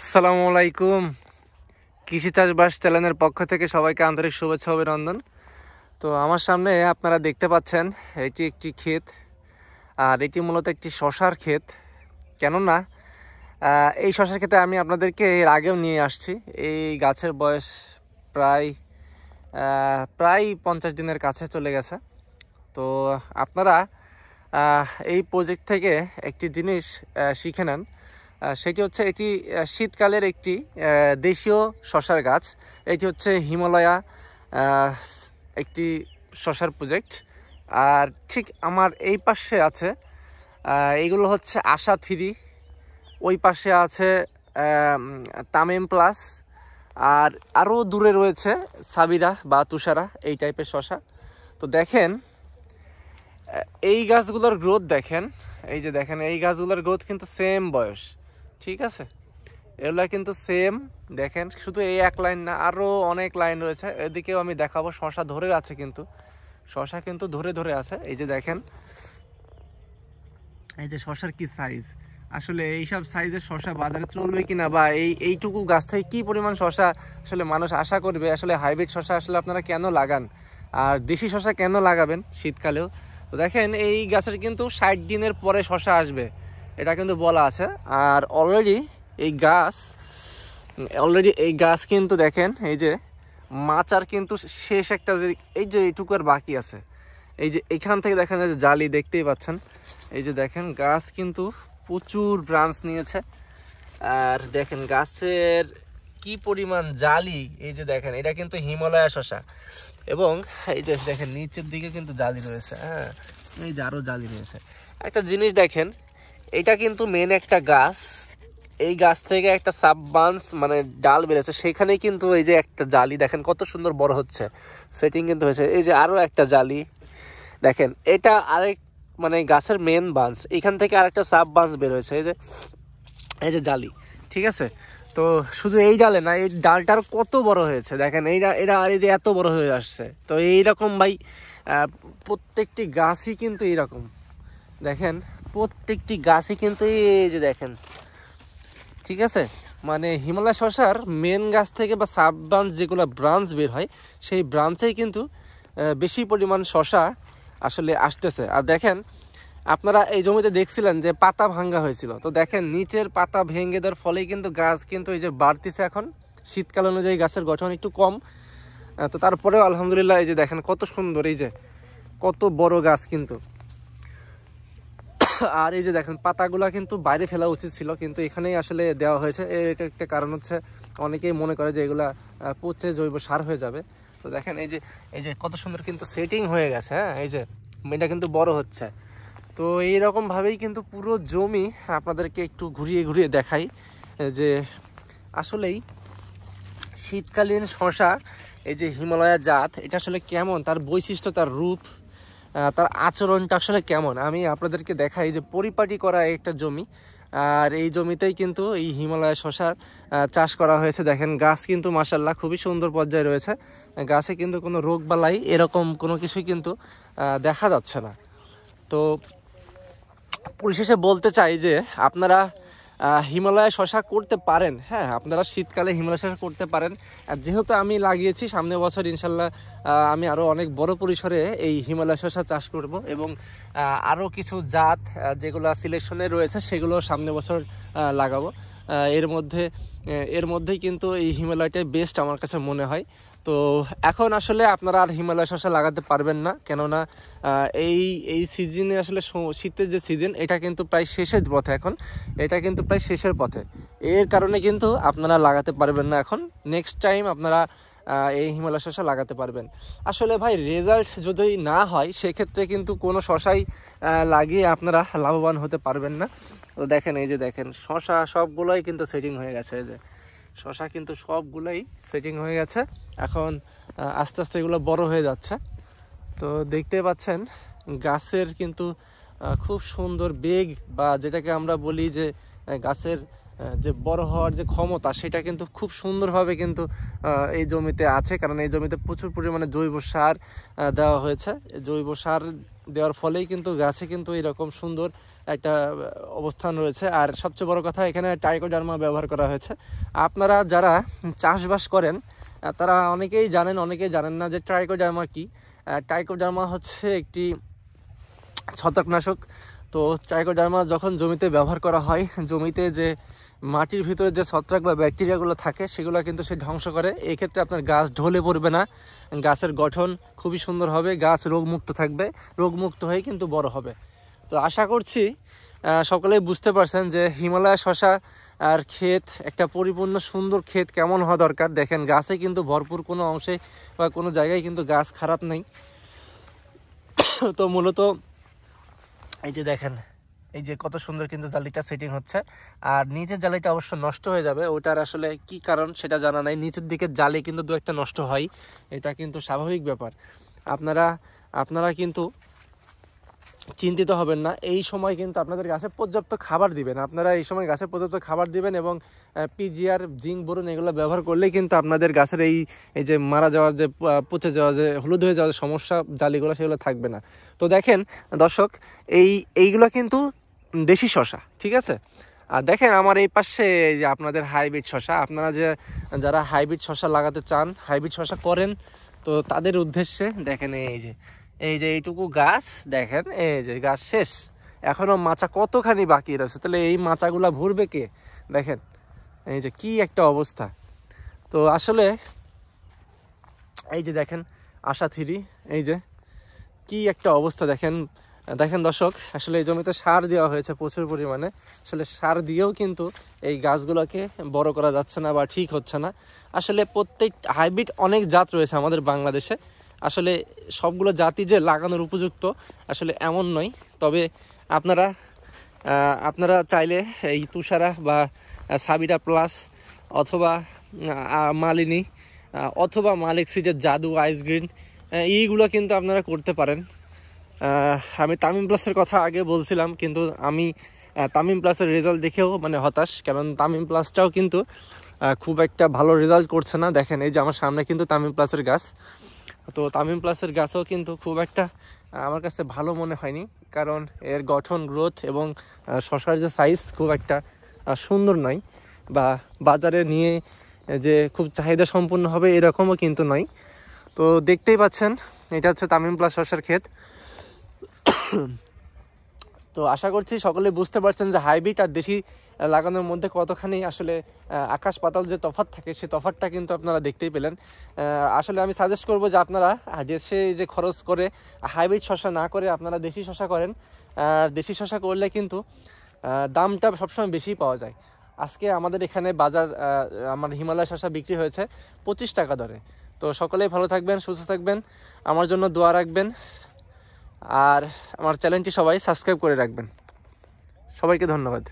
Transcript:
আসসালামু আলাইকুম। কৃষি চাষবাস চ্যানেলের পক্ষ থেকে সবাইকে আন্তরিক শুভেচ্ছা অভিনন্দন। তো আমার সামনে আপনারা দেখতে পাচ্ছেন এটি একটি ক্ষেত, আর এটি মূলত একটি শশার ক্ষেত। কেননা এই শশার ক্ষেতে আমি আপনাদেরকে এর আগেও নিয়ে আসছি। এই গাছের বয়স প্রায় প্রায় 50 দিনের কাছে চলে গেছে। তো আপনারা এই প্রজেক্ট থেকে একটি জিনিস শিখে নেন। সেটি হচ্ছে এটি শীতকালের একটি দেশীয় শশার গাছ। এটি হচ্ছে হিমালয়া একটি শশার প্রজেক্ট। আর ঠিক আমার এই পাশে আছে এইগুলো হচ্ছে আশা থ্রি, ওই পাশে আছে তামিম প্লাস, আর আরও দূরে রয়েছে সাবিরা বা তুষারা, এই টাইপের শশা। তো দেখেন এই গাছগুলোর গ্রোথ দেখেন, এই যে দেখেন এই গাছগুলোর গ্রোথ কিন্তু সেম বয়স, ঠিক আছে? এগুলা কিন্তু সেম। দেখেন শুধু এই এক লাইন না, আরও অনেক লাইন রয়েছে। এদিকেও আমি দেখাবো, শশা ধরে আছে, কিন্তু শশা কিন্তু ধরে ধরে আছে। এই যে দেখেন, এই যে শশার কি সাইজ। আসলে এইসব সাইজের শশা বাজারে চলবে কিনা, বা এইটুকু গাছ থেকে কি পরিমাণ শশা আসলে মানুষ আশা করবে? আসলে হাইব্রিড শশা আসলে আপনারা কেন লাগান, আর দেশি শশা কেন লাগাবেন শীতকালেও? তো দেখেন এই গাছের কিন্তু 60 দিনের পরে শশা আসবে, এটা কিন্তু বলা আছে। আর অলরেডি এই গাছ কিন্তু দেখেন, এই যে মাচার কিন্তু শেষ একটা, যে এই যে এইটুকু আর বাকি আছে। এই যে এখান থেকে দেখেন যে জালি দেখতেই পাচ্ছেন। এই যে দেখেন গাছ কিন্তু প্রচুর ব্রাঞ্চ নিয়েছে। আর দেখেন গাছের কি পরিমাণ জালি। এই যে দেখেন এটা কিন্তু হিমালয়া শশা, এবং এই যে দেখেন নিচের দিকে কিন্তু জালি রয়েছে। হ্যাঁ, এই যে আরও জালি রয়েছে। একটা জিনিস দেখেন, এটা কিন্তু মেন একটা গাছ, এই গাছ থেকে একটা সাব বান্স মানে ডাল বেড়েছে, সেখানে কিন্তু এই যে একটা জালি দেখেন কত সুন্দর বড় হচ্ছে, সেটিং কিন্তু হয়েছে। এই যে আরও একটা জালি দেখেন, এটা আরেক মানে গাছের মেন বান্স, এখান থেকে আরেকটা সাব বান্স বের হয়েছে। এই যে জালি, ঠিক আছে? তো শুধু এই ডালে না, এই ডালটার কত বড় হয়েছে দেখেন, এটা আর এই যে এত বড় হয়ে আসছে। তো এইরকম ভাই প্রত্যেকটি গাছই কিন্তু এইরকম। দেখেন প্রত্যেকটি গাছই কিন্তু এই যে দেখেন, ঠিক আছে? মানে হিমালয় শশার মেন গাছ থেকে বা সাব ব্রাঞ্চ যেগুলো ব্রাঞ্চ বের হয়, সেই ব্রাঞ্চেই কিন্তু বেশি পরিমাণ শশা আসলে আসতেছে। আর দেখেন আপনারা এই জমিতে দেখছিলেন যে পাতা ভাঙ্গা হয়েছিল, তো দেখেন নিচের পাতা ভেঙে দেওয়ার ফলেই কিন্তু গাছ কিন্তু এই যে বাড়তিছে। এখন শীতকাল অনুযায়ী গাছের গঠন একটু কম, তো তারপরেও আলহামদুলিল্লাহ এই যে দেখেন কত সুন্দর, এই যে কত বড় গাছ কিন্তু। আর এই যে দেখেন পাতাগুলা কিন্তু বাইরে ফেলা উচিত ছিল, কিন্তু এখানেই আসলে দেওয়া হয়েছে। এটা একটা কারণ হচ্ছে অনেকেই মনে করে যে এগুলা পচে জৈব সার হয়ে যাবে। তো দেখেন এই যে কত সুন্দর কিন্তু সেটিং হয়ে গেছে। হ্যাঁ, এই যে এটা কিন্তু বড় হচ্ছে। তো এইরকম ভাবেই কিন্তু পুরো জমি আপনাদেরকে একটু ঘুরিয়ে ঘুরিয়ে দেখাই যে আসলেই শীতকালীন শশা, এই যে হিমালয়া জাত, এটা আসলে কেমন, তার বৈশিষ্ট্য, তার রূপ, তার আচরণটা আসলে কেমন আমি আপনাদেরকে দেখাই। যে পরিপাটি করা একটা জমি, আর এই জমিতেই কিন্তু এই হিমালয় শশার চাষ করা হয়েছে। দেখেন গাছ কিন্তু মাশাআল্লাহ খুবই সুন্দর পর্যায়ে রয়েছে, গাছে কিন্তু কোনো রোগ বালাই এরকম কোনো কিছুই কিন্তু দেখা যাচ্ছে না। তো পরিশেষে বলতে চাই যে আপনারা হিমালয় শশা করতে পারেন। হ্যাঁ, আপনারা শীতকালে হিমালয় শশা করতে পারেন। আর যেহেতু আমি লাগিয়েছি, সামনের বছর ইনশাল্লাহ আমি আরও অনেক বড় পরিসরে এই হিমালয় শশা চাষ করব, এবং আরও কিছু জাত যেগুলো সিলেকশনে রয়েছে সেগুলো সামনের বছর লাগাবো। এর মধ্যেই কিন্তু এই হিমালয়টাই বেস্ট আমার কাছে মনে হয়। তো এখন আসলে আপনারা আর হিমালয় শসা লাগাতে পারবেন না, কেননা এই সিজনে আসলে শীতের যে সিজন, এটা কিন্তু প্রায় শেষের পথে। এখন এটা কিন্তু প্রায় শেষের পথে, এর কারণে কিন্তু আপনারা লাগাতে পারবেন না। এখন নেক্সট টাইম আপনারা এই হিমালয় শসা লাগাতে পারবেন। আসলে ভাই রেজাল্ট যদি না হয়, সেক্ষেত্রে কিন্তু কোনো শসাই লাগিয়ে আপনারা লাভবান হতে পারবেন না। তো দেখেন এই যে দেখেন শসা সবগুলোই কিন্তু সেটিং হয়ে গেছে। এই যে শশা কিন্তু সবগুলোই সেটিং হয়ে গেছে। এখন আস্তে আস্তে এগুলো বড় হয়ে যাচ্ছে। তো দেখতে পাচ্ছেন গাছের কিন্তু খুব সুন্দর বেগ, বা যেটাকে আমরা বলি যে গাছের যে বড় হওয়ার যে ক্ষমতা, সেটা কিন্তু খুব সুন্দরভাবে কিন্তু এই জমিতে আছে। কারণ এই জমিতে প্রচুর পরিমাণে জৈব সার দেওয়া হয়েছে। জৈব সার দেওয়ার ফলেই কিন্তু গাছে কিন্তু এরকম সুন্দর একটা অবস্থান রয়েছে। আর সবচেয়ে বড় কথা, এখানে ট্রাইকোডার্মা ব্যবহার করা হয়েছে। আপনারা যারা চাষবাস করেন তারা অনেকেই জানেন, অনেকেই জানেন না যে ট্রাইকোডার্মা কি। ট্রাইকোডার্মা হচ্ছে একটি ছত্রাকনাশক। তো ট্রাইকোডার্মা যখন জমিতে ব্যবহার করা হয়, জমিতে যে মাটির ভিতরে যে ছত্রাক বা ব্যাকটেরিয়াগুলো থাকে সেগুলো কিন্তু সে ধ্বংস করে। এই ক্ষেত্রে আপনার গাছ ঢলে পড়বে না, গাছের গঠন খুবই সুন্দর হবে, গাছ রোগমুক্ত থাকবে, রোগমুক্ত হয়ে কিন্তু বড় হবে। তো আশা করছি সকলেই বুঝতে পারছেন যে হিমালয় শসা আর ক্ষেত, একটা পরিপূর্ণ সুন্দর ক্ষেত কেমন হওয়া দরকার। দেখেন গাছে কিন্তু ভরপুর, কোনো অংশে বা কোনো জায়গায় কিন্তু গাছ খারাপ নেই। তো মূলত এই যে দেখেন, এই যে কত সুন্দর কিন্তু জালিটা সেটিং হচ্ছে। আর নিচের জালিটা অবশ্য নষ্ট হয়ে যাবে, ওটার আসলে কি কারণ সেটা জানা নাই। নিচের দিকে জালি কিন্তু দু একটা নষ্ট হয়, এটা কিন্তু স্বাভাবিক ব্যাপার। আপনারা কিন্তু চিন্তিত হবেন না। এই সময় কিন্তু আপনাদের গাছে পর্যাপ্ত খাবার দিবেন, আপনারা এই সময় গাছে পর্যাপ্ত খাবার দিবেন এবং পিজিআর, জিঙ্ক, বোরন এগুলো ব্যবহার করলেই কিন্তু আপনাদের গাছের এই যে মারা যাওয়ার, যে পচে যাওয়া, যে হলুদ হয়ে যাওয়ার সমস্যা জালিগুলো, সেগুলো থাকবে না। তো দেখেন দর্শক, এইগুলো কিন্তু দেশি শসা, ঠিক আছে। আর দেখেন আমার এই পাশে যে আপনাদের হাইব্রিড শসা, আপনারা যারা হাইব্রিড শসা লাগাতে চান, হাইব্রিড শসা করেন, তো তাদের উদ্দেশ্যে দেখেন এই যে এইটুকু গাছ, দেখেন এই যে গাছ শেষ, এখনো মাচা কতখানি বাকি রয়েছে। তাহলে এই মাচাগুলা ভরবে কে? দেখেন এই যে কি একটা অবস্থা। তো আসলে এই যে দেখেন আশা থ্রি, এই যে কি একটা অবস্থা দেখেন দর্শক। আসলে এই জমিতে সার দেওয়া হয়েছে প্রচুর পরিমাণে, আসলে সার দিয়েও কিন্তু এই গাছগুলোকে বড় করা যাচ্ছে না বা ঠিক হচ্ছে না। আসলে প্রত্যেক হাইব্রিড অনেক জাত রয়েছে আমাদের বাংলাদেশে, আসলে সবগুলো জাতি যে লাগানোর উপযুক্ত আসলে এমন নয়। তবে আপনারা চাইলে এই তুষারা বা সাবিরা প্লাস অথবা মালিনী অথবা মালিক সিডের জাদু, আইস গ্রিন, এইগুলো কিন্তু আপনারা করতে পারেন। আমি তামিম প্লাসের কথা আগে বলছিলাম, কিন্তু আমি তামিম প্লাসের রেজাল্ট দেখেও মানে হতাশ, কারণ তামিম প্লাসটাও কিন্তু খুব একটা ভালো রেজাল্ট করছে না। দেখেন এই যে আমার সামনে কিন্তু তামিম প্লাসের গাছ, তো তামিম প্লাসের গাছও কিন্তু খুব একটা আমার কাছে ভালো মনে হয়নি, কারণ এর গঠন, গ্রোথ এবং শসার যে সাইজ খুব একটা সুন্দর নয়, বা বাজারে নিয়ে যে খুব চাহিদা সম্পন্ন হবে এরকমও কিন্তু নয়। তো দেখতেই পাচ্ছেন এটা হচ্ছে তামিম প্লাস শসার ক্ষেত। তো আশা করছি সকলে বুঝতে পারছেন যে হাইব্রিড আর দেশি লাগানোর মধ্যে কতখানি আসলে আকাশ পাতাল যে তফাৎ থাকে, সেই তফাৎটা কিন্তু আপনারা দেখতেই পেলেন। আসলে আমি সাজেস্ট করব যে আপনারা দেশে যে খরচ করে হাইব্রিড শসা না করে আপনারা দেশি শসা করেন। দেশি শসা করলে কিন্তু দামটা সবসময় বেশি পাওয়া যায়। আজকে আমাদের এখানে বাজার, আমার হিমালয় শসা বিক্রি হয়েছে 25 টাকা দরে। তো সকলেই ভালো থাকবেন, সুস্থ থাকবেন, আমার জন্য দোয়া রাখবেন, আর আমার চ্যানেলটি সবাই সাবস্ক্রাইব করে রাখবেন। সবাইকে ধন্যবাদ।